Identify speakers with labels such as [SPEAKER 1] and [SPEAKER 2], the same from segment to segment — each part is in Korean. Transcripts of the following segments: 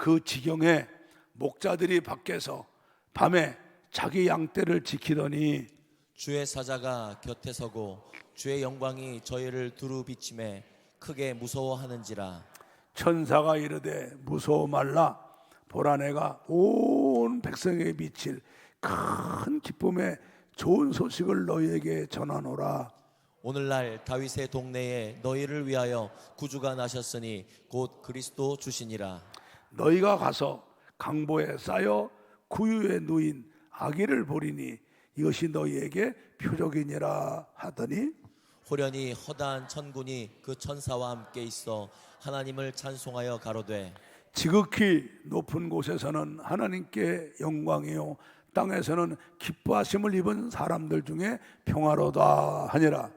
[SPEAKER 1] 그 지경에 목자들이 밖에서 밤에 자기 양떼를 지키더니
[SPEAKER 2] 주의 사자가 곁에 서고 주의 영광이 저희를 두루 비침에 크게 무서워하는지라.
[SPEAKER 1] 천사가 이르되 무서워 말라. 보라 내가 온 백성에게 미칠 큰 기쁨의 좋은 소식을 너희에게 전하노라.
[SPEAKER 2] 오늘날 다윗의 동네에 너희를 위하여 구주가 나셨으니 곧 그리스도 주시니라.
[SPEAKER 1] 너희가 가서 강보에 쌓여 구유에 누인 아기를 보리니 이것이 너희에게 표적이니라 하더니
[SPEAKER 2] 호련히 허다한 천군이 그 천사와 함께 있어 하나님을 찬송하여 가로되
[SPEAKER 1] 지극히 높은 곳에서는 하나님께 영광이요 땅에서는 기뻐하심을 입은 사람들 중에 평화로다 하니라.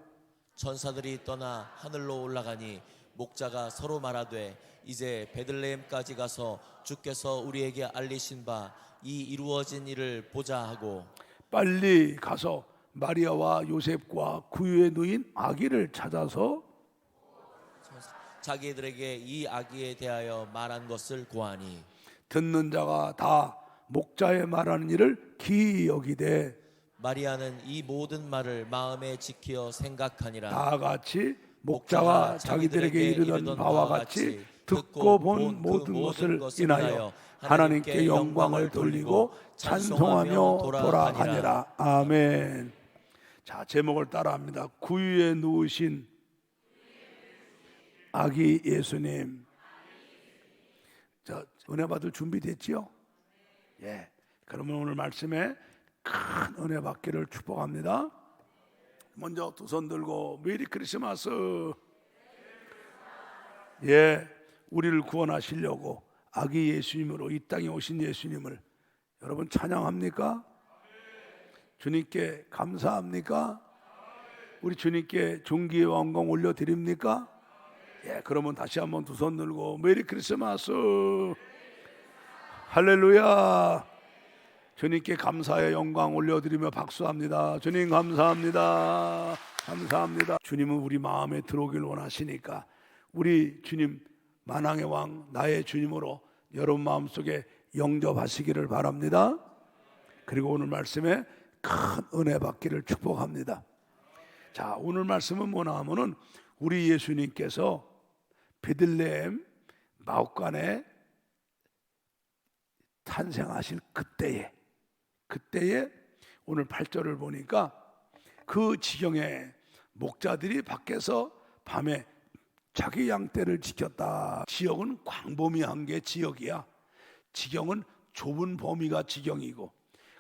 [SPEAKER 2] 천사들이 떠나 하늘로 올라가니 목자가 서로 말하되 이제 베들레헴까지 가서 주께서 우리에게 알리신 바 이 이루어진 일을 보자 하고
[SPEAKER 1] 빨리 가서 마리아와 요셉과 구유에 누인 아기를 찾아서
[SPEAKER 2] 자기들에게 이 아기에 대하여 말한 것을 고하니
[SPEAKER 1] 듣는 자가 다 목자의 말하는 일을 기이 여기되
[SPEAKER 2] 마리아는 이 모든 말을 마음에 지키어 생각하니라.
[SPEAKER 1] 다 같이 목자가 자기들에게 이르던 바와 같이 듣고 본 모든 것을 인하여 하나님께 영광을 돌리고 찬송하며 돌아가니라. 아멘. 자, 제목을 따라합니다. 구유에 누우신 아기 예수님. 자, 은혜 받을 준비됐지요? 예. 그러면 오늘 말씀에 큰 은혜 받기를 축복합니다. 먼저 두 손 들고 메리 크리스마스. 예, 우리를 구원하시려고 아기 예수님으로 이 땅에 오신 예수님을 여러분 찬양합니까? 주님께 감사합니까? 우리 주님께 존귀의 왕광 올려드립니까? 예, 그러면 다시 한번 두 손 들고 메리 크리스마스. 할렐루야. 주님께 감사의 영광 올려드리며 박수합니다. 주님 감사합니다. 감사합니다. 주님은 우리 마음에 들어오길 원하시니까 우리 주님 만왕의 왕 나의 주님으로 여러분 마음속에 영접하시기를 바랍니다. 그리고 오늘 말씀에 큰 은혜 받기를 축복합니다. 자, 오늘 말씀은 뭐냐 하면은 우리 예수님께서 베들레헴 마옥간에 탄생하실 그때에 오늘 8절을 보니까 그 지경에 목자들이 밖에서 밤에 자기 양떼를 지켰다. 지역은 광범위한 게 지역이야. 지경은 좁은 범위가 지경이고,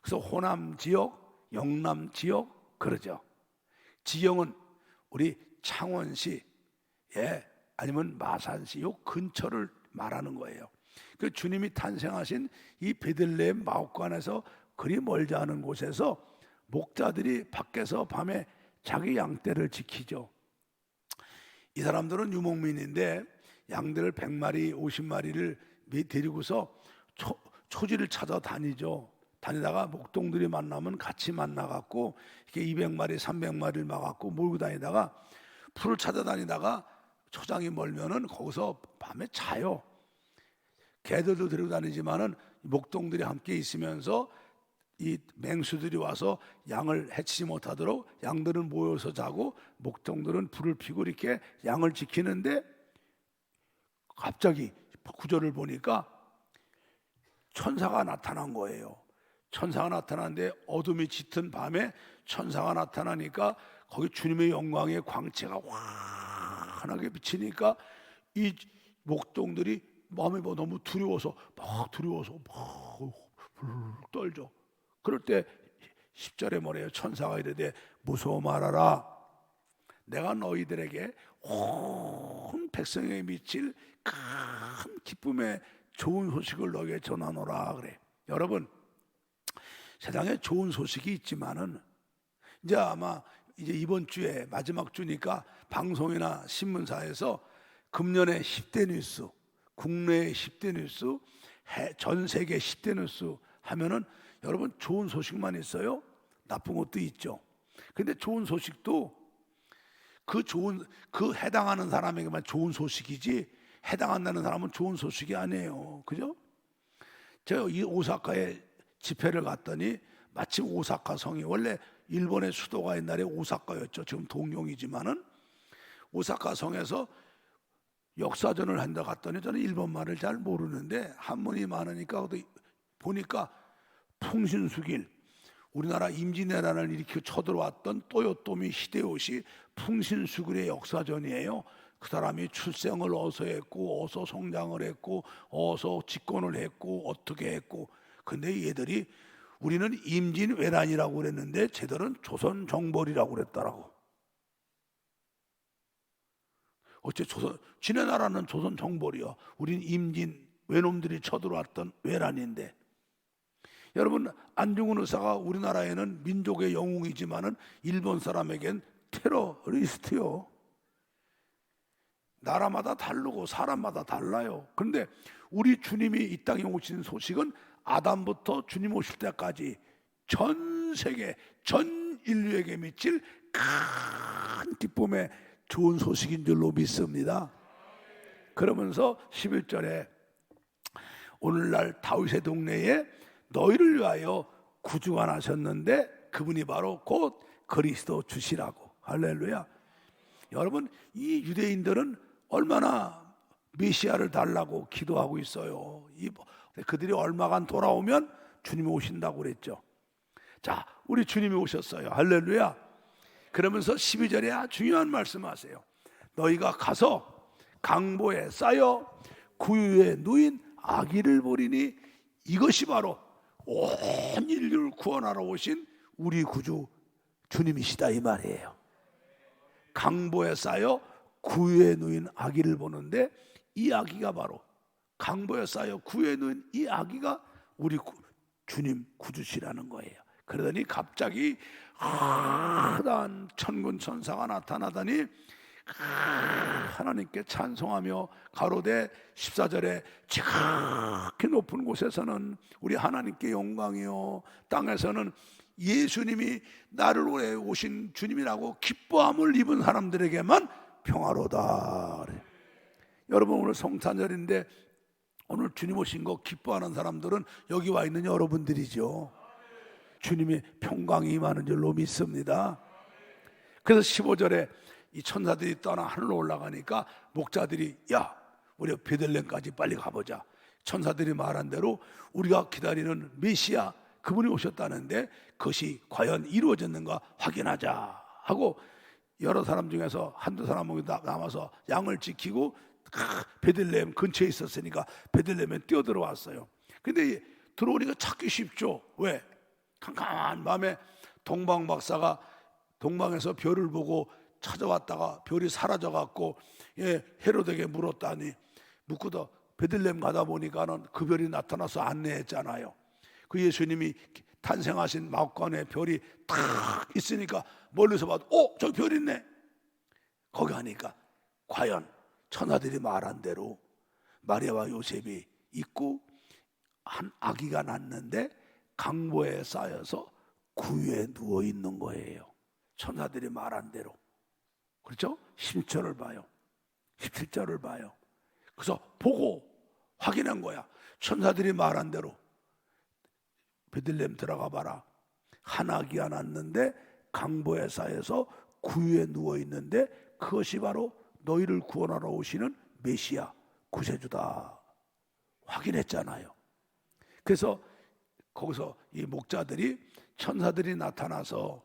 [SPEAKER 1] 그래서 호남 지역, 영남 지역 그러죠. 지경은 우리 창원시, 예, 아니면 마산시 요 근처를 말하는 거예요. 그 주님이 탄생하신 이 베들레헴 마옥간에서 그리 멀지 않은 곳에서 목자들이 밖에서 밤에 자기 양떼를 지키죠. 이 사람들은 유목민인데 양들을 100마리, 50마리를 데리고서 초지를 찾아 다니죠. 다니다가 목동들이 만나면 같이 만나갖고 이렇게 200마리, 300마리를 막았고 몰고 다니다가 풀을 찾아다니다가 초장이 멀면은 거기서 밤에 자요. 개들도 데리고 다니지만은 목동들이 함께 있으면서 이 맹수들이 와서 양을 해치지 못하도록 양들은 모여서 자고 목동들은 불을 피고 이렇게 양을 지키는데 갑자기 구절을 보니까 천사가 나타난 거예요. 천사가 나타났는데 어둠이 짙은 밤에 천사가 나타나니까 거기 주님의 영광의 광채가 환하게 비치니까 이 목동들이 마음이 너무 두려워서 막 떨죠. 그럴 때 10절에 뭐래요? 천사가 이르되 무서워 말아라. 내가 너희들에게 온 백성에게 미칠 큰 기쁨의 좋은 소식을 너희에게 전하노라 그래. 여러분, 세상에 좋은 소식이 있지만은 이제 아마 이제 이번 주에 마지막 주니까 방송이나 신문사에서 금년의 10대 뉴스, 국내의 10대 뉴스, 전 세계 10대 뉴스 하면은 여러분 좋은 소식만 있어요? 나쁜 것도 있죠. 근데 좋은 소식도 그 해당하는 사람에게만 좋은 소식이지 해당 안 되는 사람은 좋은 소식이 아니에요. 그죠? 제가 이 오사카에 집회를 갔더니 마침 오사카 성이 원래 일본의 수도가 옛날에 오사카였죠. 지금 동경이지만은 오사카 성에서 역사전을 한다 갔더니 저는 일본말을 잘 모르는데 한문이 많으니까 보니까 풍신수길, 우리나라 임진왜란을 일으켜 쳐들어왔던 또요토미 히데요시 풍신수길의 역사전이에요. 그 사람이 출생을 어디서 했고 어디서 성장을 했고 어디서 집권을 했고 어떻게 했고. 근데 얘들이 우리는 임진왜란이라고 그랬는데 쟤들은 조선정벌이라고 그랬더라고. 어째 지네 나라는 조선정벌이야. 우린 임진 외놈들이 쳐들어왔던 외란인데. 여러분, 안중근 의사가 우리나라에는 민족의 영웅이지만은 일본 사람에겐 테러리스트요. 나라마다 다르고 사람마다 달라요. 그런데 우리 주님이 이 땅에 오신 소식은 아담부터 주님 오실 때까지 전 세계 전 인류에게 미칠 큰 기쁨의 좋은 소식인 줄로 믿습니다. 그러면서 11절에 오늘날 다윗의 동네에 너희를 위하여 구주가 나셨는데 그분이 바로 곧 그리스도 주시라고. 할렐루야. 여러분, 이 유대인들은 얼마나 메시아를 달라고 기도하고 있어요. 그들이 얼마간 돌아오면 주님이 오신다고 그랬죠. 자, 우리 주님이 오셨어요. 할렐루야. 그러면서 12절에 아주 중요한 말씀하세요. 너희가 가서 강보에 쌓여 구유에 누인 아기를 보리니 이것이 바로 온 인류를 구원하러 오신 우리 구주 주님이시다, 이 말이에요. 강보에 쌓여 구유에 누인 아기를 보는데 이 아기가 바로 강보에 쌓여 구유에 누인 이 아기가 우리 주님 구주시라는 거예요. 그러더니 갑자기 한 천군 천사가 나타나더니 하나님께 찬송하며 가로되 14절에 지극히 높은 곳에서는 우리 하나님께 영광이요 땅에서는 예수님이 나를 위해 오신 주님이라고 기뻐함을 입은 사람들에게만 평화로다. 여러분, 오늘 성탄절인데 오늘 주님 오신 거 기뻐하는 사람들은 여기 와 있는 여러분들이죠. 주님의 평강이 임하는 줄로 믿습니다. 그래서 15절에 이 천사들이 떠나 하늘로 올라가니까 목자들이 야, 우리 베들레헴까지 빨리 가보자. 천사들이 말한 대로 우리가 기다리는 메시아 그분이 오셨다는데 그것이 과연 이루어졌는가 확인하자 하고 여러 사람 중에서 한두 사람이 남아서 양을 지키고 베들레헴 근처에 있었으니까 베들레헴에 뛰어들어왔어요. 근데 들어오니까 찾기 쉽죠. 왜? 캄캄한 밤에 동방 박사가 동방에서 별을 보고 찾아왔다가 별이 사라져갖고 헤롯에게 물었다니 묻고도 베들레헴 가다 보니까는 그 별이 나타나서 안내했잖아요. 그 예수님이 탄생하신 마옥간에 별이 탁 있으니까 멀리서 봐도 저기 별 있네. 거기 가니까 과연 천사들이 말한 대로 마리아와 요셉이 있고 한 아기가 낳는데 강보에 쌓여서 구유에 누워 있는 거예요. 천사들이 말한 대로. 그렇죠? 10절을 봐요. 17절을 봐요. 그래서 보고 확인한 거야. 천사들이 말한 대로 베들레헴 들어가 봐라. 한 아기가 낳는데 강보에 쌓여서 구유에 누워 있는데 그것이 바로 너희를 구원하러 오시는 메시아 구세주다. 확인했잖아요. 그래서 거기서 이 목자들이 천사들이 나타나서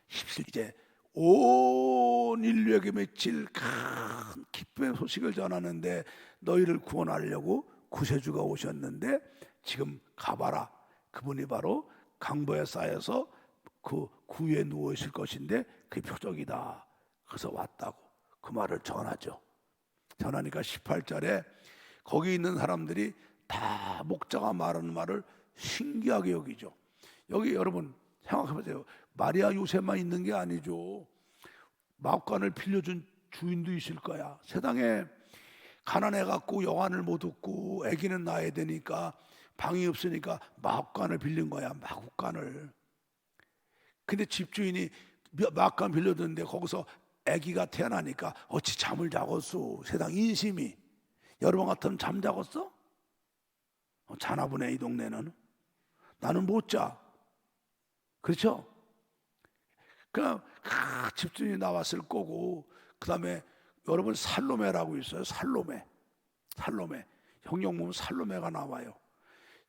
[SPEAKER 1] 17제 온 인류에게 미칠 큰 기쁨의 소식을 전하는데 너희를 구원하려고 구세주가 오셨는데 지금 가봐라. 그분이 바로 강보에 쌓여서 그 구유에 누워 있을 것인데 그게 표적이다. 그래서 왔다고 그 말을 전하죠. 전하니까 18절에 거기 있는 사람들이 다 목자가 말하는 말을 신기하게 여기죠. 여기 여러분 생각해보세요. 마리아 요셉만 있는 게 아니죠. 마옥간을 빌려준 주인도 있을 거야. 세상에 가난해갖고 영안을 못 얻고 아기는 낳아야 되니까 방이 없으니까 마옥간을 빌린 거야. 마국간을. 근데 집주인이 마옥간 빌려줬는데 거기서 아기가 태어나니까 어찌 잠을 자겠소. 세상 인심이. 여러분 같으면 잠 자겠어? 자나 보네 이 동네는. 나는 못 자. 그렇죠? 그냥 집주인이 나왔을 거고, 그 다음에 여러분 살로메라고 있어요. 살로메. 성경 보면 살로메가 나와요.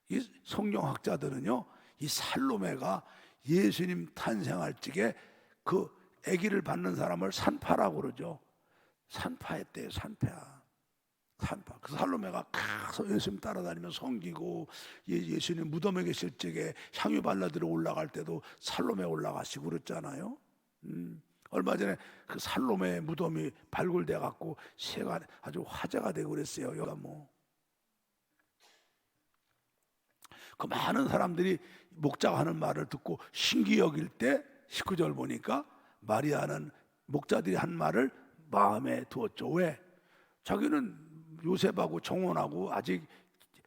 [SPEAKER 1] 이 성경학자들은요, 이 살로메가 예수님 탄생할 적에 그 아기를 받는 사람을 산파라고 그러죠. 산파했대요. 산파. 그 살로메가 가서 예수님 따라다니며 섬기고, 예수님 무덤에 계실 적에 향유 발라드로 올라갈 때도 살로메 올라가시고 그랬잖아요. 얼마 전에 그 살로메 무덤이 발굴돼 갖고 세가 아주 화제가 되고 그랬어요. 여가 그 많은 사람들이 목자가 하는 말을 듣고 신기 여길 때 19절 보니까 마리아는 목자들이 한 말을 마음에 두었죠. 왜? 자기는 요셉하고 정혼하고 아직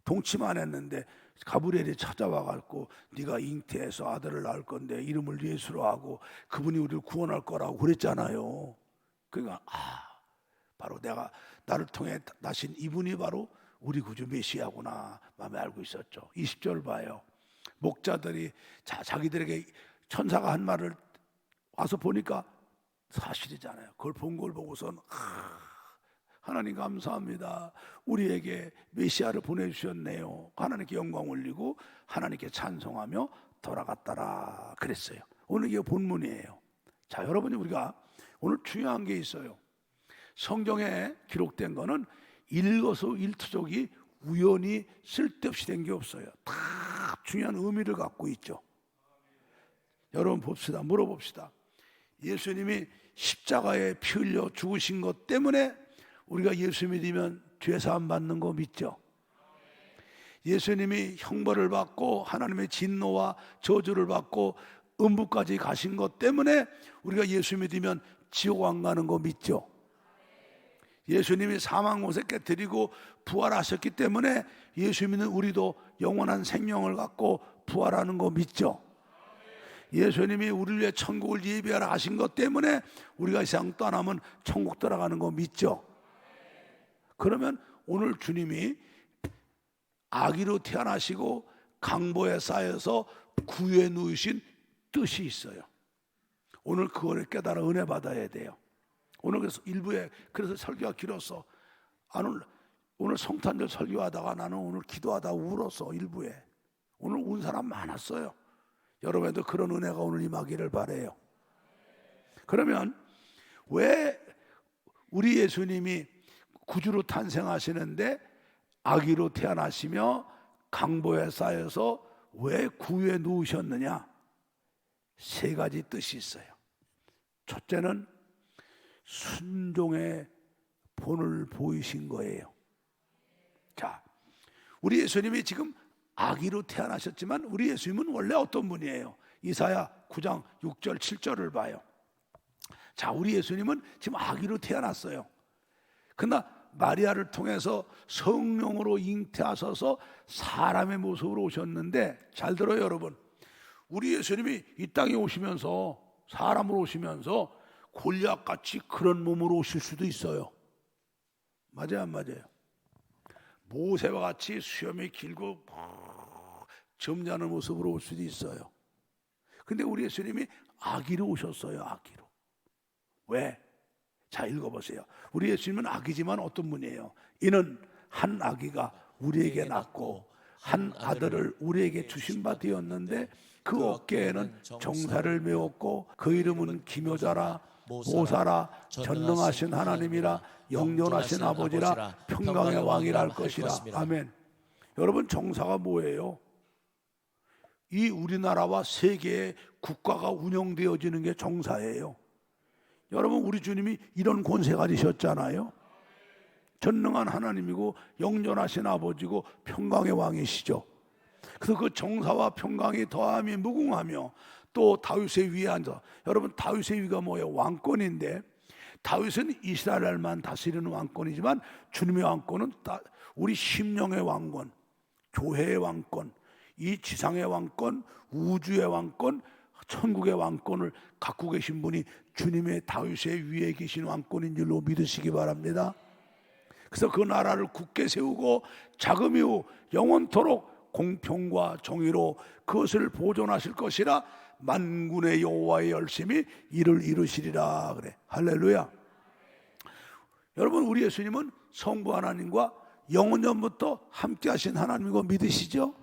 [SPEAKER 1] 동치만 했는데 가브리엘이 찾아와 갖고 네가 잉태해서 아들을 낳을 건데 이름을 예수로 하고 그분이 우리를 구원할 거라고 그랬잖아요. 그러니까 바로 내가 나를 통해 나신 이분이 바로 우리 구주 메시아구나 마음에 알고 있었죠. 20절 봐요. 목자들이 자기들에게 천사가 한 말을 와서 보니까 사실이잖아요. 그걸 본 걸 보고선 하나님 감사합니다. 우리에게 메시아를 보내주셨네요. 하나님께 영광 올리고 하나님께 찬송하며 돌아갔더라 그랬어요. 오늘 이게 본문이에요. 자, 여러분이 우리가 오늘 중요한 게 있어요. 성경에 기록된 거는 일거수일투족이 우연히 쓸데없이 된 게 없어요. 다 중요한 의미를 갖고 있죠. 여러분 봅시다. 물어봅시다. 예수님이 십자가에 피 흘려 죽으신 것 때문에 우리가 예수 믿으면 죄사함 받는 거 믿죠? 예수님이 형벌을 받고 하나님의 진노와 저주를 받고 음부까지 가신 것 때문에 우리가 예수 믿으면 지옥 안 가는 거 믿죠? 예수님이 사망 못에 깨뜨리고 부활하셨기 때문에 예수 믿는 우리도 영원한 생명을 갖고 부활하는 거 믿죠? 예수님이 우리를 위해 천국을 예비하라 하신 것 때문에 우리가 이 세상 떠나면 천국 들어가는 거 믿죠? 그러면 오늘 주님이 아기로 태어나시고 강보에 쌓여서 구유에 누우신 뜻이 있어요. 오늘 그거를 깨달아 은혜 받아야 돼요. 오늘 그래서 일부에 그래서 설교가 길었어. 오늘 성탄절 설교하다가 나는 오늘 기도하다 울었어. 일부에 오늘 운 사람 많았어요. 여러분도 그런 은혜가 오늘 임하기를 바라요. 그러면 왜 우리 예수님이 구주로 탄생하시는데 아기로 태어나시며 강보에 쌓여서 왜 구유에 누우셨느냐? 세 가지 뜻이 있어요. 첫째는 순종의 본을 보이신 거예요. 자, 우리 예수님이 지금 아기로 태어나셨지만 우리 예수님은 원래 어떤 분이에요? 이사야 9장 6절 7절을 봐요. 자, 우리 예수님은 지금 아기로 태어났어요. 그러나 마리아를 통해서 성령으로 잉태하셔서 사람의 모습으로 오셨는데, 잘 들어요 여러분. 우리 예수님이 이 땅에 오시면서 사람으로 오시면서 골리앗같이 그런 몸으로 오실 수도 있어요. 맞아요 안 맞아요? 모세와 같이 수염이 길고 점잖은 모습으로 올 수도 있어요. 근데 우리 예수님이 아기로 오셨어요. 아기로. 왜? 자, 읽어보세요. 우리 예수님은 아기지만 어떤 분이에요? 이는 한 아기가 우리에게 낳고 한 아들을 우리에게 주신 바 되었는데 그 어깨에는 정사를 메웠고 그 이름은 기묘자라 모사라 전능하신 하나님이라 영존하신 아버지라 평강의 왕이라 할 것이라. 아멘. 여러분, 정사가 뭐예요? 이 우리나라와 세계의 국가가 운영되어지는 게 정사예요. 여러분, 우리 주님이 이런 권세 가지셨잖아요. 전능한 하나님이고 영존하신 아버지고 평강의 왕이시죠. 그래서 그 정사와 평강이 더함이 무궁하며 또 다윗의 위에 앉아. 여러분, 다윗의 위가 뭐예요? 왕권인데, 다윗은 이스라엘만 다스리는 왕권이지만 주님의 왕권은 우리 심령의 왕권, 교회의 왕권, 이 지상의 왕권, 우주의 왕권, 천국의 왕권을 갖고 계신 분이 주님의 다윗의 위에 계신 왕권인 줄로 믿으시기 바랍니다. 그래서 그 나라를 굳게 세우고 자금 이후 영원토록 공평과 정의로 그것을 보존하실 것이라 만군의 여호와의 열심히 이를 이루시리라. 그래. 할렐루야. 여러분, 우리 예수님은 성부 하나님과 영원전부터 함께 하신 하나님이고 믿으시죠?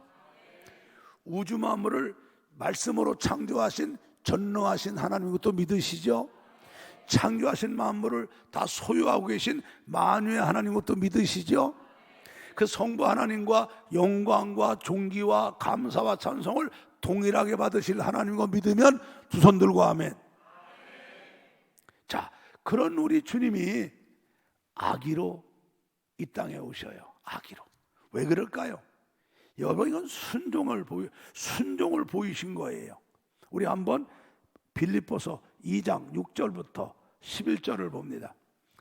[SPEAKER 1] 우주 만물을 말씀으로 창조하신 전능하신 하나님이고 또 믿으시죠? 창조하신 만물을 다 소유하고 계신 만유의 하나님이고 또 믿으시죠? 그 성부 하나님과 영광과 존귀와 감사와 찬송을 동일하게 받으실 하나님과 믿으면 두 손 들고 아멘. 자, 그런 우리 주님이 아기로 이 땅에 오셔요. 아기로. 왜 그럴까요? 여러분, 이건 순종을 보이신 거예요. 우리 한번 빌립보서 2장 6절부터 11절을 봅니다.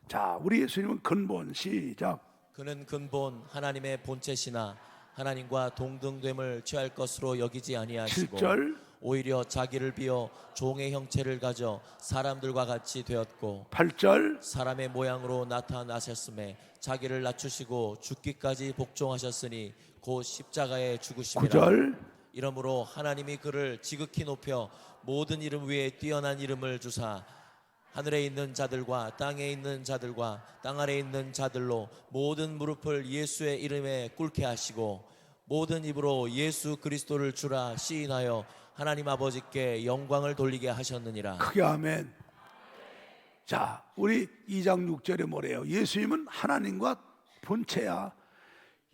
[SPEAKER 1] 자, 우리 예수님은 근본, 시작.
[SPEAKER 2] 그는 근본 하나님의 본체시나 하나님과 동등됨을 취할 것으로 여기지 아니하시고
[SPEAKER 1] 7절.
[SPEAKER 2] 오히려 자기를 비어 종의 형체를 가져 사람들과 같이 되었고
[SPEAKER 1] 8절.
[SPEAKER 2] 사람의 모양으로 나타나셨음에 자기를 낮추시고 죽기까지 복종하셨으니 곧 십자가에 죽으심이라.
[SPEAKER 1] 9절.
[SPEAKER 2] 이러므로 하나님이 그를 지극히 높여 모든 이름 위에 뛰어난 이름을 주사 하늘에 있는 자들과 땅에 있는 자들과 땅 아래에 있는 자들로 모든 무릎을 예수의 이름에 꿇게 하시고 모든 입으로 예수 그리스도를 주라 시인하여 하나님 아버지께 영광을 돌리게 하셨느니라.
[SPEAKER 1] 크게 아멘. 자, 우리 2장 6절에 뭐래요? 예수님은 하나님과 본체야.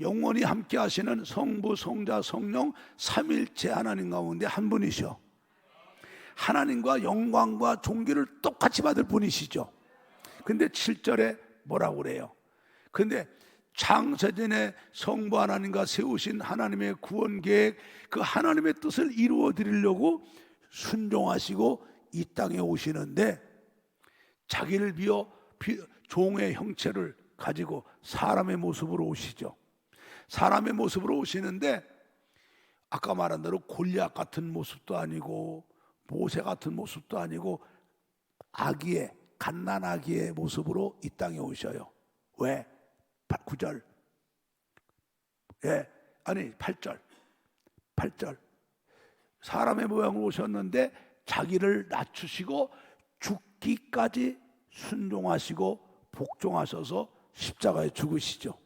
[SPEAKER 1] 영원히 함께 하시는 성부, 성자, 성령 삼일체 하나님 가운데 한 분이셔. 하나님과 영광과 존귀를 똑같이 받을 분이시죠. 근데 7절에 뭐라고 그래요? 근데 창세전에 성부 하나님과 세우신 하나님의 구원 계획, 그 하나님의 뜻을 이루어 드리려고 순종하시고 이 땅에 오시는데 자기를 비어 종의 형체를 가지고 사람의 모습으로 오시죠. 사람의 모습으로 오시는데 아까 말한 대로 골리앗 같은 모습도 아니고 모세 같은 모습도 아니고 아기의 갓난아기의 모습으로 이 땅에 오셔요. 왜? 9절. 예, 아니 8절. 사람의 모양으로 오셨는데 자기를 낮추시고 죽기까지 순종하시고 복종하셔서 십자가에 죽으시죠.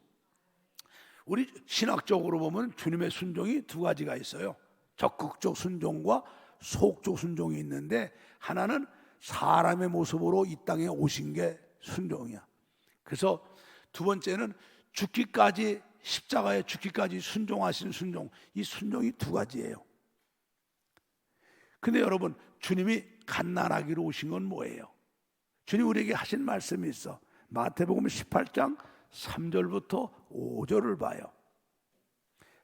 [SPEAKER 1] 우리 신학적으로 보면 주님의 순종이 두 가지가 있어요. 적극적 순종과 소극적 순종이 있는데 하나는 사람의 모습으로 이 땅에 오신 게 순종이야. 그래서 두 번째는 죽기까지 십자가에 죽기까지 순종하신 순종. 이 순종이 두 가지예요. 근데 여러분, 주님이 갓난아기로 오신 건 뭐예요? 주님 우리에게 하신 말씀이 있어. 마태복음 18장 3절부터 5절을 봐요.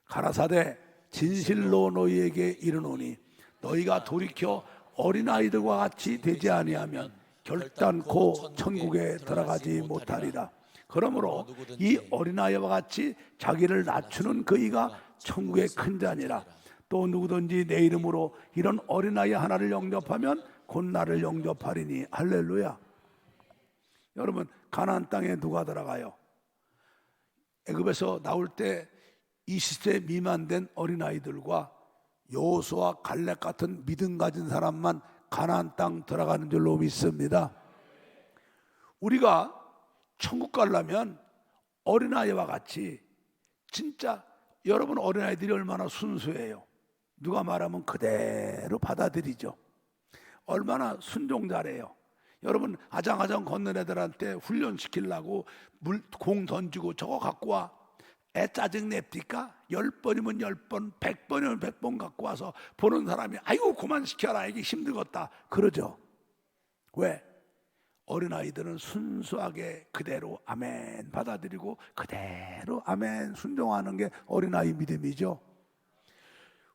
[SPEAKER 1] 가라사대 진실로 너희에게 이르노니 너희가 돌이켜 어린아이들과 같이 되지 아니하면 결단코 천국에 들어가지 못하리라. 그러므로 이 어린아이와 같이 자기를 낮추는 그이가 천국의 큰 자니라. 또 누구든지 내 이름으로 이런 어린아이 하나를 영접하면 곧 나를 영접하리니. 할렐루야. 여러분, 가나안 땅에 누가 들어가요? 애굽에서 나올 때 20세 미만된 어린아이들과 여호수아 갈렙 같은 믿음 가진 사람만 가나안 땅 들어가는 줄로 믿습니다. 우리가 천국 가려면 어린아이와 같이, 진짜 여러분 어린아이들이 얼마나 순수해요. 누가 말하면 그대로 받아들이죠. 얼마나 순종자래요. 여러분 아장아장 걷는 애들한테 훈련시키려고 공 던지고 저거 갖고 와. 애 짜증 냅니까? 10번이면 10번, 100번이면 100번 갖고 와서 보는 사람이 아이고 그만 시켜라, 이게 힘들겠다 그러죠. 왜? 어린아이들은 순수하게 그대로 아멘 받아들이고 그대로 아멘 순종하는 게 어린아이 믿음이죠.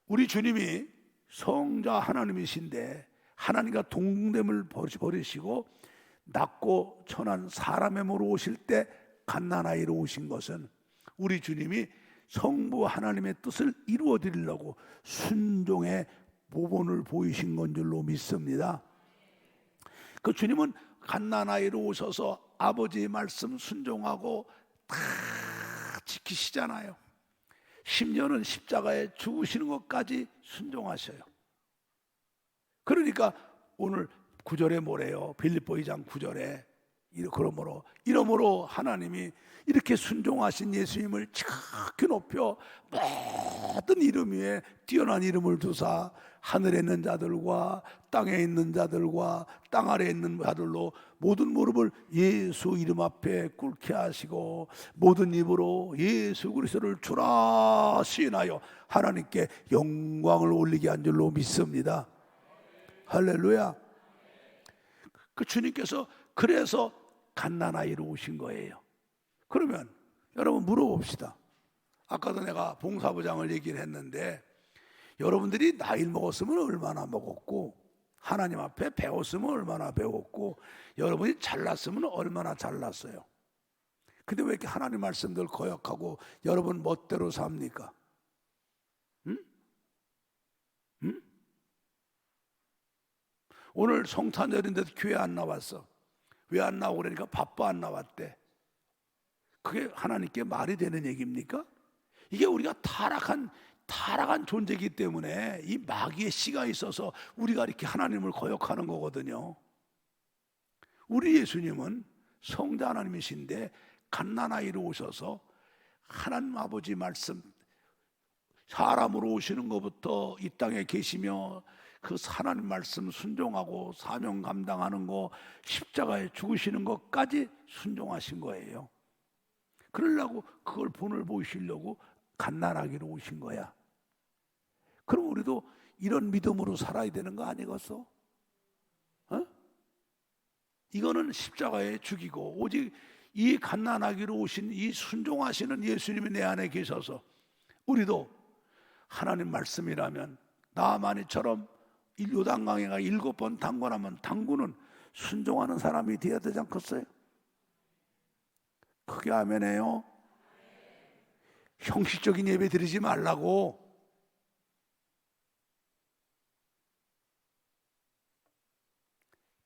[SPEAKER 1] 우리 주님이 성자 하나님이신데 하나님과 동등됨을 버리시고 낮고 천한 사람의 몸으로 오실 때 갓난아이로 오신 것은 우리 주님이 성부 하나님의 뜻을 이루어 드리려고 순종의 모본을 보이신 건 줄로 믿습니다. 그 주님은 갓난아이로 오셔서 아버지의 말씀 순종하고 다 지키시잖아요. 심지어는 십자가에 죽으시는 것까지 순종하셔요. 그러니까 오늘 9절에 뭐래요? 빌립보 2장 9절에 이러므로 하나님이 이렇게 순종하신 예수님을 지극히 높여 모든 이름 위에 뛰어난 이름을 두사 하늘에 있는 자들과 땅에 있는 자들과 땅 아래에 있는 자들로 모든 무릎을 예수 이름 앞에 꿇게 하시고 모든 입으로 예수 그리스도를 주라 시인하여 하나님께 영광을 올리게 한 줄로 믿습니다. 할렐루야. 그 주님께서 그래서 갓난아이로 오신 거예요. 그러면 여러분 물어봅시다. 아까도 내가 봉사부장을 얘기를 했는데 여러분들이 나이를 먹었으면 얼마나 먹었고 하나님 앞에 배웠으면 얼마나 배웠고 여러분이 잘났으면 얼마나 잘났어요. 근데 왜 이렇게 하나님 말씀들 거역하고 여러분 멋대로 삽니까? 응? 응? 오늘 성탄절인데도 교회 안 나왔어. 왜 안 나오고 그러니까 바빠 안 나왔대. 그게 하나님께 말이 되는 얘기입니까? 이게 우리가 타락한 존재이기 때문에 이 마귀의 씨가 있어서 우리가 이렇게 하나님을 거역하는 거거든요. 우리 예수님은 성자 하나님이신데 갓난아이로 오셔서 하나님 아버지 말씀 사람으로 오시는 것부터 이 땅에 계시며 그 하나님 말씀 순종하고 사명 감당하는 거 십자가에 죽으시는 것까지 순종하신 거예요. 그러려고 그걸 본을 보이시려고 갓난아기로 오신 거야. 그럼 우리도 이런 믿음으로 살아야 되는 거 아니겠어? 어? 이거는 십자가에 죽이고 오직 이 갓난아기로 오신 이 순종하시는 예수님이 내 안에 계셔서 우리도 하나님 말씀이라면 나아만이처럼 요단강에가 7번 단권하면 당구는 순종하는 사람이 되어야 되지 않겠어요? 크게 아멘해요. 형식적인 예배 드리지 말라고.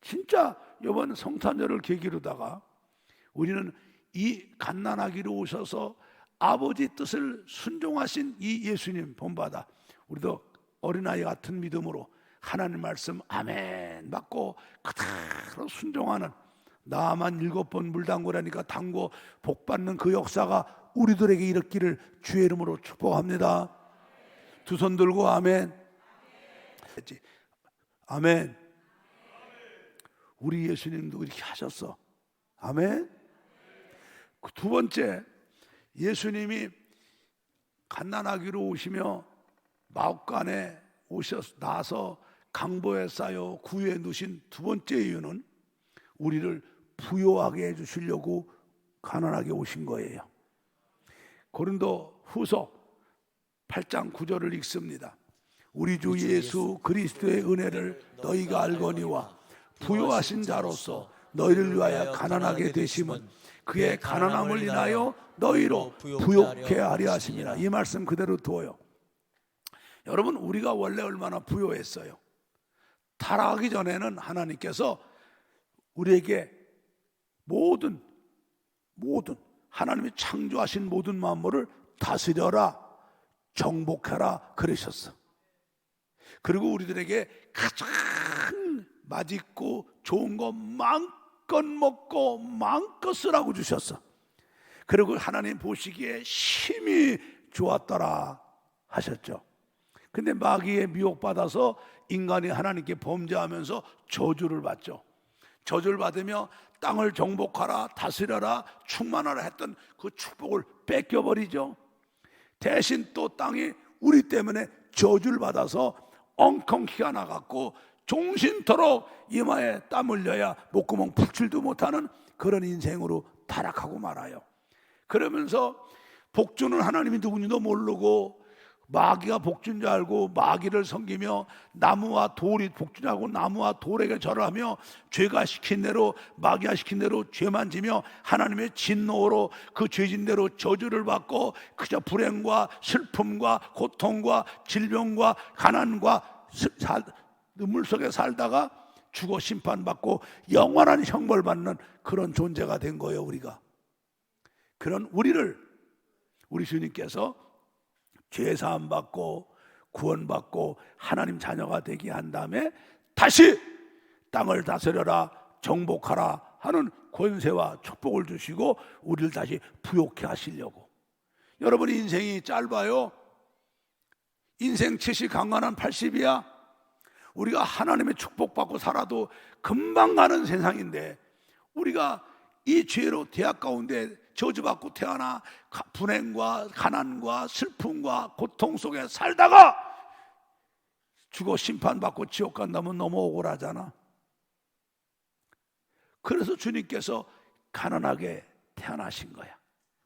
[SPEAKER 1] 진짜 이번 성탄절을 계기로다가 우리는 이 갓난아기로 오셔서 아버지 뜻을 순종하신 이 예수님 본받아 우리도 어린아이 같은 믿음으로 하나님 말씀 아멘 받고 그대로 순종하는 나만 7번 물 담그라니까 담고 복 받는 그 역사가 우리들에게 일었기를 주의 이름으로 축복합니다. 두 손 들고 아멘. 아멘. 우리 예수님도 이렇게 하셨어. 아멘. 두 번째, 예수님이 갓난아기로 오시며 마옥간에 나서 강보에 쌓여 구유에 누신 두 번째 이유는 우리를 부요하게 해주시려고 가난하게 오신 거예요. 고린도 후서 8장 9절을 읽습니다. 우리 주 예수 그리스도의 은혜를 너희가 알거니와 부요하신 자로서 너희를 위하여 가난하게 되심은 그의 가난함을 인하여 너희로 부요케 하려 하심이라. 이 말씀 그대로 두어요. 여러분 우리가 원래 얼마나 부요했어요. 타락하기 전에는 하나님께서 우리에게 모든 하나님이 창조하신 모든 만물을 다스려라 정복해라 그러셨어. 그리고 우리들에게 가장 맛있고 좋은 거 마음껏 먹고 마음껏 쓰라고 주셨어. 그리고 하나님 보시기에 심히 좋았더라 하셨죠. 근데 마귀의 미혹받아서 인간이 하나님께 범죄하면서 저주를 받죠. 저주를 받으며 땅을 정복하라 다스려라 충만하라 했던 그 축복을 뺏겨버리죠. 대신 또 땅이 우리 때문에 저주를 받아서 엉컹키가 나갔고 종신토록 이마에 땀 흘려야 목구멍 풀칠도 못하는 그런 인생으로 타락하고 말아요. 그러면서 복주는 하나님이 누군지도 모르고 마귀가 복주인 줄 알고 마귀를 섬기며 나무와 돌이 복주인 줄 알고 나무와 돌에게 절하며 죄가 시킨 대로 마귀가 시킨 대로 죄만 지며 하나님의 진노로 그 죄진대로 저주를 받고 그저 불행과 슬픔과 고통과 질병과 가난과 눈물 속에 살다가 죽어 심판받고 영원한 형벌받는 그런 존재가 된 거예요. 우리가 그런 우리 주님께서 죄사함 받고 구원받고 하나님 자녀가 되게 한 다음에 다시 땅을 다스려라 정복하라 하는 권세와 축복을 주시고 우리를 다시 부욕해 하시려고. 여러분 인생이 짧아요. 인생 70 강간한 80이야. 우리가 하나님의 축복받고 살아도 금방 가는 세상인데 우리가 이 죄로 대학 가운데 저주받고 태어나 분행과 가난과 슬픔과 고통 속에 살다가 죽어 심판받고 지옥 간다면 너무 억울하잖아. 그래서 주님께서 가난하게 태어나신 거야.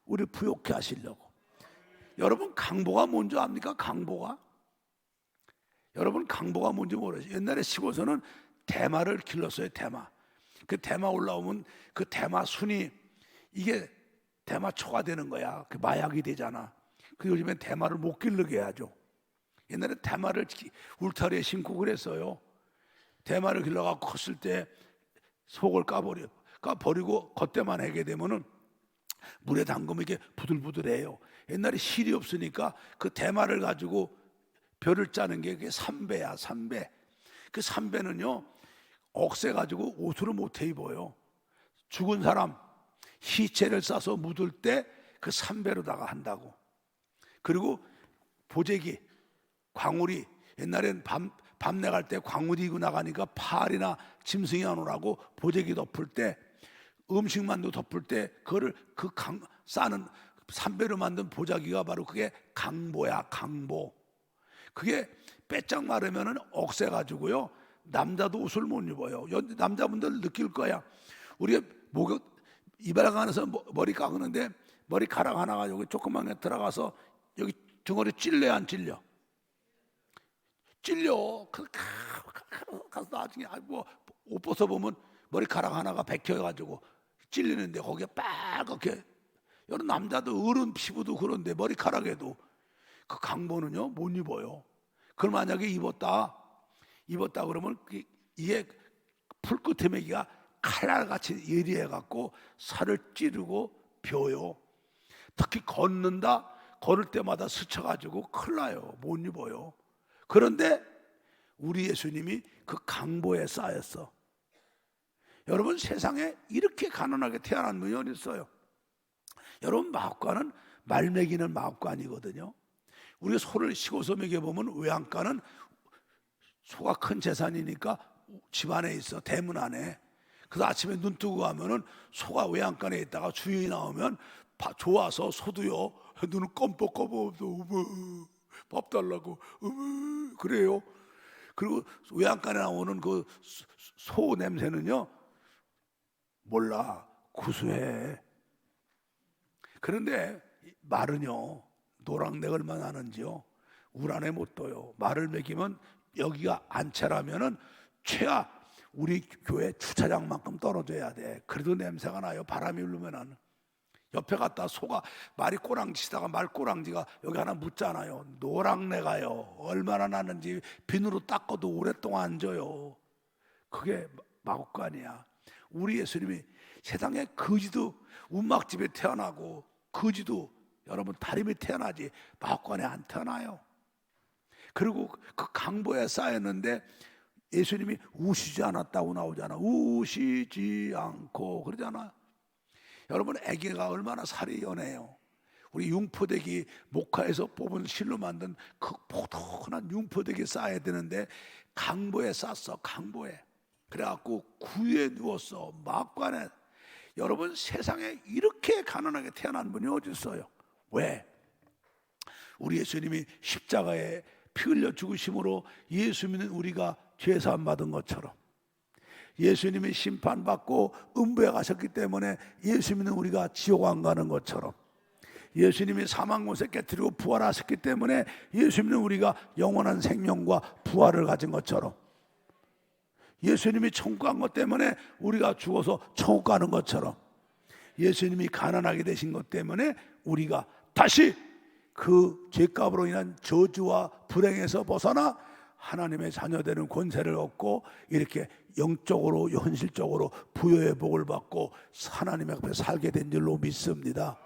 [SPEAKER 1] 우리 부욕해 하시려고. 여러분 강보가 뭔지 압니까? 강보가? 여러분 강보가 뭔지 모르죠. 옛날에 시골에서는 대마를 길렀어요. 대마. 그 대마 올라오면 그 대마 순이 이게 대마초가 되는 거야. 그 마약이 되잖아. 그 요즘엔 대마를 못 기르게 해야죠. 옛날에 대마를 울타리에 심고 그랬어요. 대마를 길러갖고 컸을 때 속을 까버리고 겉대만 하게 되면은 물에 담그면 이게 부들부들해요. 옛날에 실이 없으니까 그 대마를 가지고 벼를 짜는 게 그게 삼배야, 삼배. 그 삼배는요, 억세 가지고 옷으로 못 해 입어요. 죽은 사람 시체를 싸서 묻을 때 그 삼배로다가 한다고. 그리고 보재기, 광우리. 옛날엔 밤 내갈 때 광우리 입고 나가니까 팔이나 짐승이 안 오라고 보재기 덮을 때, 음식만도 덮을 때 그거를 싸는 삼배로 만든 보자기가 바로 그게 강보야, 강보. 그게 빼짝 마르면은 억세 가지고요 남자도 옷을 못 입어요. 남자분들 느낄 거야. 우리가 목욕 이발관 안에서 머리 깎는데 머리카락 하나가 여기 조그만 게 들어가서 여기 등어리 찔려야 안 찔려? 찔려. 가서 나중에 옷 벗어 보면 머리카락 하나가 백혀가지고 찔리는데 거기에 빨갛게. 여러 남자도 어른 피부도 그런데 머리카락에도 그 강보는요 못 입어요. 그걸 만약에 입었다 그러면 이게 풀끝에매기가 칼날같이 예리해갖고 살을 찌르고 벼요. 특히 걸을 때마다 스쳐가지고 큰일 나요. 못 입어요. 그런데 우리 예수님이 그 강보에 쌓였어. 여러분 세상에 이렇게 가난하게 태어난 분이 어디 있어요? 여러분 마옥간은 말 먹이는 마옥간이거든요. 우리가 소를 시고서 먹여보면 외양간은 소가 큰 재산이니까 집안에 있어, 대문 안에. 그래서 아침에 눈 뜨고 가면은 소가 외양간에 있다가 주인이 나오면 좋아서 소도요 눈을 껌뻑껌뻑 밥 달라고 그래요. 그리고 외양간에 나오는 그 소 냄새는요 몰라, 구수해. 그런데 말은요 노랑내걸만 하는지요 울 안에 못 둬요. 말을 먹이면 여기가 안채라면은 최하 우리 교회 주차장만큼 떨어져야 돼. 그래도 냄새가 나요. 바람이 불면은. 옆에 갔다 소가 말이 꼬랑지다가 말 꼬랑지가 여기 하나 묻잖아요. 노랑내가요 얼마나 나는지 비누로 닦아도 오랫동안 앉아요. 그게 마옥간이야. 우리 예수님이 세상에 거지도 운막집에 태어나고 거지도 여러분 다림에 태어나지 마옥간에 안 태어나요. 그리고 그 강보에 쌓였는데 예수님이 우시지 않았다고 나오잖아. 우시지 않고 그러잖아. 여러분 애기가 얼마나 살이 연해요. 우리 융포대기 목화에서 뽑은 실로 만든 그 포근한 융포대기 쌓아야 되는데 강보에 쌌어. 강보에. 그래갖고 구유에 누웠어. 마옥간에. 여러분 세상에 이렇게 가난하게 태어난 분이 어디 있어요? 왜? 우리 예수님이 십자가에 피 흘려 죽으심으로 예수 믿는 우리가 죄사함 받은 것처럼, 예수님이 심판받고 음부에 가셨기 때문에 예수 믿는 우리가 지옥 안 가는 것처럼, 예수님이 사망못에 깨뜨리고 부활하셨기 때문에 예수 믿는 우리가 영원한 생명과 부활을 가진 것처럼, 예수님이 천국 간 것 때문에 우리가 죽어서 천국 가는 것처럼, 예수님이 가난하게 되신 것 때문에 우리가 다시 그 죄값으로 인한 저주와 불행에서 벗어나 하나님의 자녀되는 권세를 얻고 이렇게 영적으로 현실적으로 부여의 복을 받고 하나님 앞에 살게 된 줄로 믿습니다.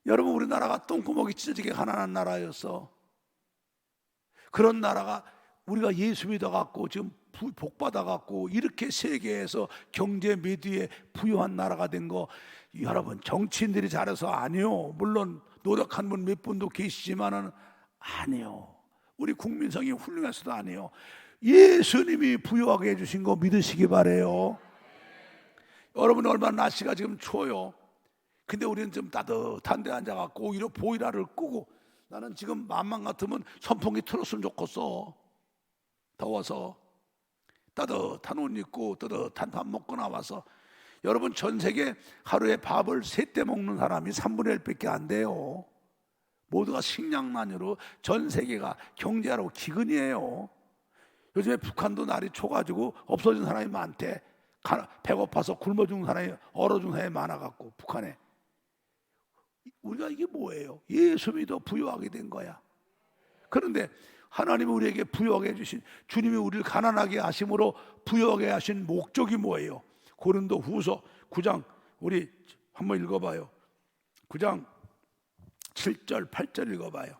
[SPEAKER 1] 여러분, 우리나라가 똥구멍이 찢어지게 가난한 나라였어. 그런 나라가 우리가 예수 믿어갖고 지금 복받아갖고 이렇게 세계에서 경제 미디어에 부유한 나라가 된 거, 여러분 정치인들이 잘해서 아니요. 물론 노력한 분 몇 분도 계시지만은 아니요. 우리 국민성이 훌륭해서도 아니요. 예수님이 부유하게 해주신 거 믿으시기 바래요. 여러분, 얼마나 날씨가 지금 추워요. 근데 우리는 좀 따뜻한 데 앉아갖고 오히려 보일러를 끄고, 나는 지금 마음만 같으면 선풍기 틀었으면 좋겠어. 더워서 따뜻한 옷 입고 따뜻한 밥 먹고 나와서. 여러분, 전 세계 하루에 밥을 3때 먹는 사람이 3분의 1밖에 안 돼요. 모두가 식량난으로 전 세계가 경제하라고 기근이에요. 요즘에 북한도 날이 춰가지고 없어진 사람이 많대. 배고파서 굶어 죽는 사람이, 얼어 죽는 사람이 많아갖고 북한에. 우리가 이게 뭐예요? 예수 믿어 부유하게 된 거야. 그런데 하나님이 우리에게 부유하게 해주신, 주님이 우리를 가난하게 하심으로 부유하게 하신 목적이 뭐예요? 고린도 후서 9장, 우리 한번 읽어봐요. 9장 7절 8절 읽어봐요.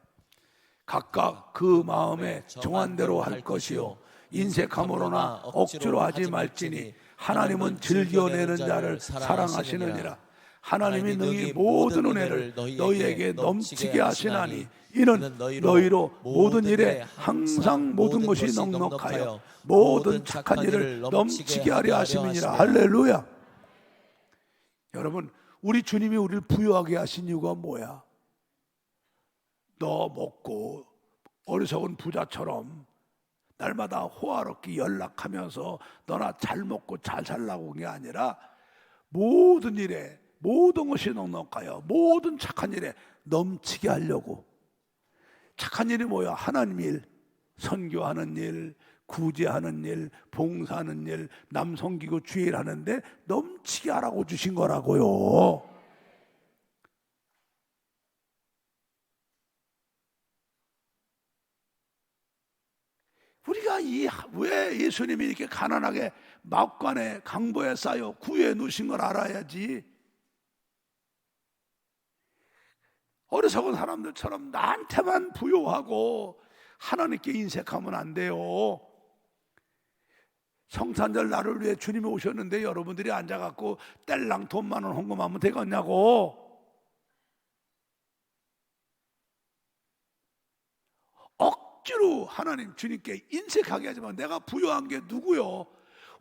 [SPEAKER 1] 각각 그 마음에 정한 대로 할 것이요 인색함으로나 억지로 하지 말지니 하나님은 즐겨내는 자를 사랑하시느니라. 하나님이 능히 모든 은혜를 너희에게 넘치게 하시나니 이는 너희로 모든 일에 항상 모든 것이 넉넉하여 모든 착한 일을 넘치게 하려 하심이니라. 할렐루야. 여러분, 우리 주님이 우리를 부유하게 하신 이유가 뭐야? 너 먹고 어리석은 부자처럼 날마다 호화롭게 연락하면서 너나 잘 먹고 잘 살라고 한 게 아니라, 모든 일에 모든 것이 넉넉하여 모든 착한 일에 넘치게 하려고. 착한 일이 뭐야? 하나님 일, 선교하는 일, 구제하는 일, 봉사하는 일, 남 섬기고 주의 일 하는데 넘치게 하라고 주신 거라고요. 우리가 왜 예수님이 이렇게 가난하게 막관에 강보에 쌓여 구해 놓으신 걸 알아야지. 어리석은 사람들처럼 나한테만 부요하고 하나님께 인색하면 안 돼요. 성탄절 날을 위해 주님이 오셨는데 여러분들이 앉아갖고 뗄랑 돈 많은 헌금하면 되겠냐고. 억지로 하나님 주님께 인색하게 하지만, 내가 부요한 게 누구요?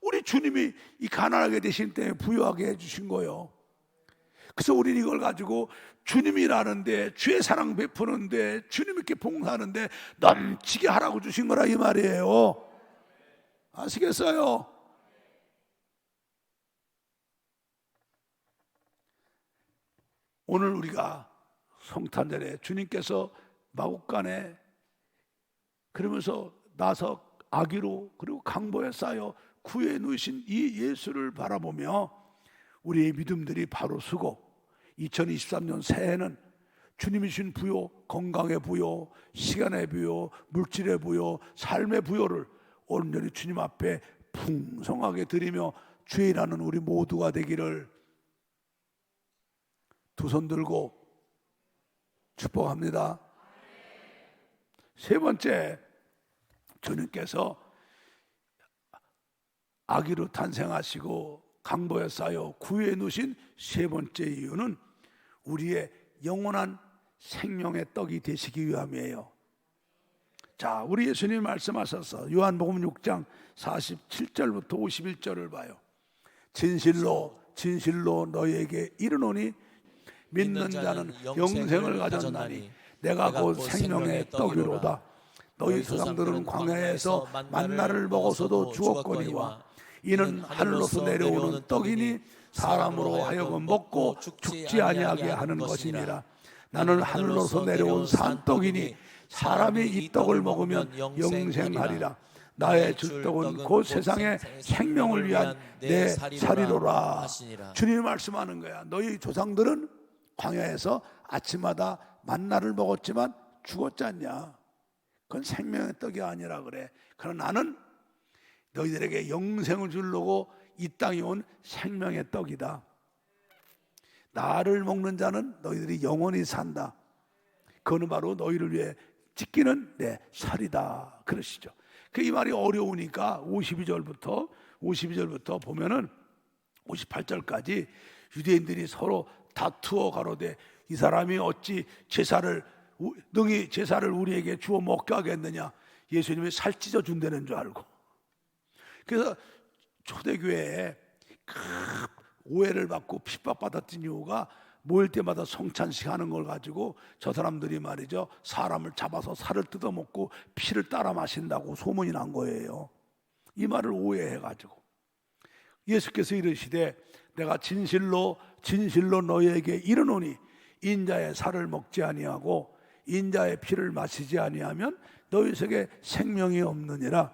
[SPEAKER 1] 우리 주님이 이 가난하게 되신 때문에 부요하게 해주신 거예요. 그래서 우리는 이걸 가지고 주님이라는데, 주의 사랑 베푸는데, 주님께 봉사하는데 넘치게 하라고 주신 거라 이 말이에요. 아시겠어요? 오늘 우리가 성탄절에 주님께서 마국간에 그러면서 나서 아기로 그리고 강보에 쌓여 구해 놓으신 이 예수를 바라보며 우리의 믿음들이 바로 서고, 2023년 새해는 주님이 주신 부요, 건강의 부요, 시간의 부요, 물질의 부요, 삶의 부요를 온전히 주님 앞에 풍성하게 드리며 주일하는 우리 모두가 되기를 두 손 들고 축복합니다. 세 번째, 주님께서 아기로 탄생하시고 강보에 쌓여 구해 놓으신 세 번째 이유는 우리의 영원한 생명의 떡이 되시기 위함이에요. 자, 우리 예수님이 말씀하셔서 요한복음 6장 47절부터 51절을 봐요. 진실로 진실로 너희에게 이르노니 믿는 자는 영생을 가졌나니 내가 곧 생명의 떡이로다. 너희 조상들은 광야에서 만나를 먹어서도 죽었거니와 이는 하늘로서 내려오는 떡이니 사람으로 하여금 먹고 죽지 아니하게 하는 것이니라. 나는 하늘로서 내려온 산떡이니 사람이 이 떡을 먹으면 영생하리라. 나의 주떡은 곧 세상의 생명을 위한 내 살이로라. 주님이 말씀하는 거야. 너희 조상들은 광야에서 아침마다 만나를 먹었지만 죽었지 않냐? 그건 생명의 떡이 아니라 그래. 그러나 나는 너희들에게 영생을 주려고 이 땅에 온 생명의 떡이다. 나를 먹는 자는 너희들이 영원히 산다. 그는 바로 너희를 위해 찢기는 내 살이다. 그러시죠. 이 말이 어려우니까 52절부터 보면은 58절까지 유대인들이 서로 다투어 가로되 이 사람이 어찌 능히 제사를 우리에게 주어 먹게 하겠느냐. 예수님이 살 찢어 준다는 줄 알고. 그래서 초대교회에 오해를 받고 핍박받았던 이유가 모일 때마다 성찬식 하는 걸 가지고 저 사람들이 말이죠, 사람을 잡아서 살을 뜯어먹고 피를 따라 마신다고 소문이 난 거예요. 이 말을 오해해가지고 예수께서 이르시되 내가 진실로 너희에게 이르노니 인자의 살을 먹지 아니하고 인자의 피를 마시지 아니하면 너희 속에 생명이 없느니라.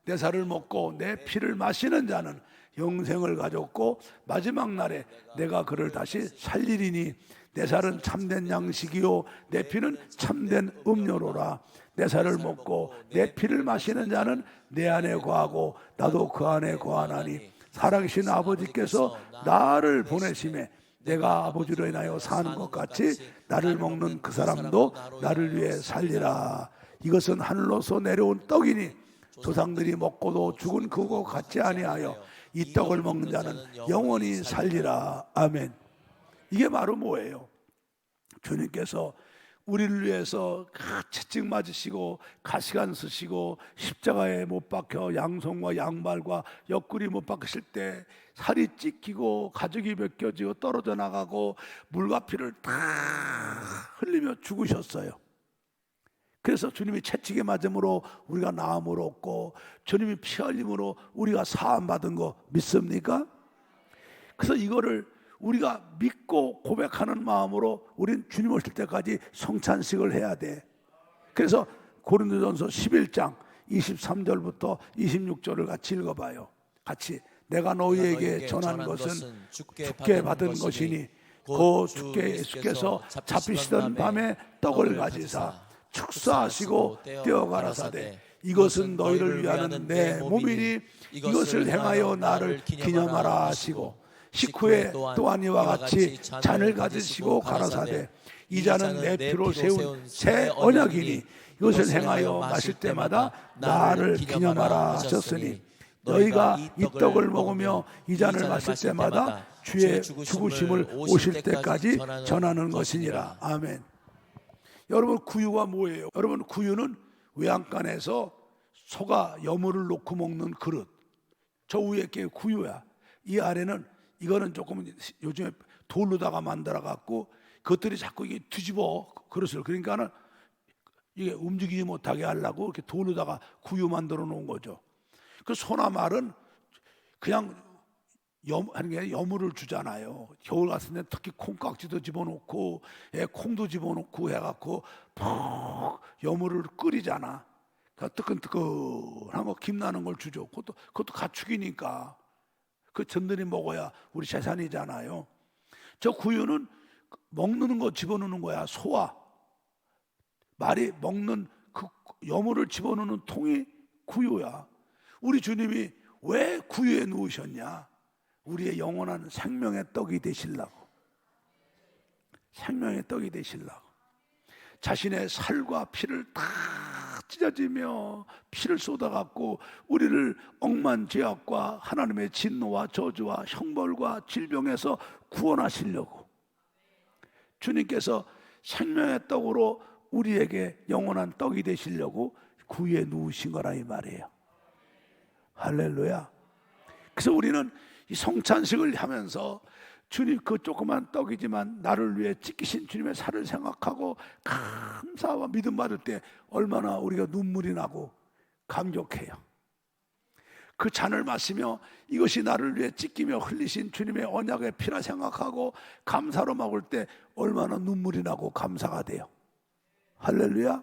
[SPEAKER 1] 내 살을 먹고 내 피를 마시는 자는 영생을 가졌고 마지막 날에 내가 그를 다시 살리리니 내 살은 참된 양식이요 내 피는 참된 음료로라. 내 살을 먹고 내 피를 마시는 자는 내 안에 거하고 나도 그 안에 거하나니 살아계신 아버지께서 나를 보내심에 내가 아버지로 인하여 사는 것 같이 나를 먹는 그 사람도 나를 위해 살리라. 이것은 하늘로서 내려온 떡이니 조상들이 먹고도 죽은 그거 같지 아니하여 이 떡을 먹는 자는 영원히 살리라. 아멘. 이게 바로 뭐예요? 주님께서 우리를 위해서 채찍 맞으시고 가시관 쓰시고 십자가에 못 박혀 양손과 양발과 옆구리 못 박으실 때 살이 찢기고 가죽이 벗겨지고 떨어져 나가고 물과 피를 다 흘리며 죽으셨어요. 그래서 주님이 채찍에 맞음으로 우리가 나음을 얻고 주님이 피 흘림으로 우리가 사함 받은 거 믿습니까? 그래서 이거를 우리가 믿고 고백하는 마음으로 우린 주님 오실 때까지 성찬식을 해야 돼. 그래서 고린도전서 11장 23절부터 26절을 같이 읽어봐요. 같이 내가 너희에게 전한 것은 주께 받은 것이니 곧 주께 예수께서 잡히시던 밤에 떡을 가지사 축사하시고 떼어 가라사대 이것은 너희를 위하는 내 몸이니 이것을 행하여 나를 기념하라 하시고 식후에 또한 이와 같이 잔을 가지시고 가라사대 이 잔은 내 피로 세운 새 언약이니 이것을 행하여 마실 때마다 나를 기념하라 하셨으니 너희가 이 떡을 먹으며 이 잔을 마실 때마다 주의 죽으심을 오실 때까지 전하는 것이니라. 아멘. 여러분, 구유가 뭐예요? 여러분, 구유는 외양간에서 소가 여물을 놓고 먹는 그릇, 저 위에 게 구유야. 이 아래는 이거는 조금 요즘에 돌로다가 만들어 갖고 그것들이 자꾸 이게 뒤집어 그릇을, 그러니까는 이게 움직이지 못하게 하려고 이렇게 돌로다가 구유 만들어 놓은 거죠. 그 소나 말은 그냥 하는 게 여물을 주잖아요. 겨울 같은 데 특히 콩깍지도 집어넣고 콩도 집어넣고 해갖고 푹 여물을 끓이잖아. 그러니까 뜨끈뜨끈한 거 김나는 걸 주죠. 그것도 가축이니까 그 전들이 먹어야 우리 재산이잖아요. 저 구유는 먹는 거 집어넣는 거야. 소와 말이 먹는 그 여물을 집어넣는 통이 구유야. 우리 주님이 왜 구유에 누우셨냐? 우리의 영원한 생명의 떡이 되시려고. 생명의 떡이 되시려고. 자신의 살과 피를 다 찢어지며 피를 쏟아갖고 우리를 억만 죄악과 하나님의 진노와 저주와 형벌과 질병에서 구원하시려고. 주님께서 생명의 떡으로 우리에게 영원한 떡이 되시려고 구유에 누우신 거라 이 말이에요. 할렐루야. 그래서 우리는 이 성찬식을 하면서 주님 그 조그만 떡이지만 나를 위해 찢기신 주님의 살을 생각하고 감사와 믿음 받을 때 얼마나 우리가 눈물이 나고 감격해요. 그 잔을 마시며 이것이 나를 위해 찢기며 흘리신 주님의 언약의 피라 생각하고 감사로 먹을 때 얼마나 눈물이 나고 감사가 돼요. 할렐루야.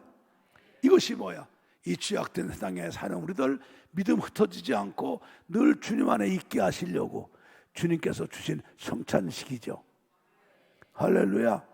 [SPEAKER 1] 이것이 뭐야? 이 취약된 세상에 사는 우리들 믿음 흩어지지 않고 늘 주님 안에 있게 하시려고 주님께서 주신 성찬식이죠. 할렐루야.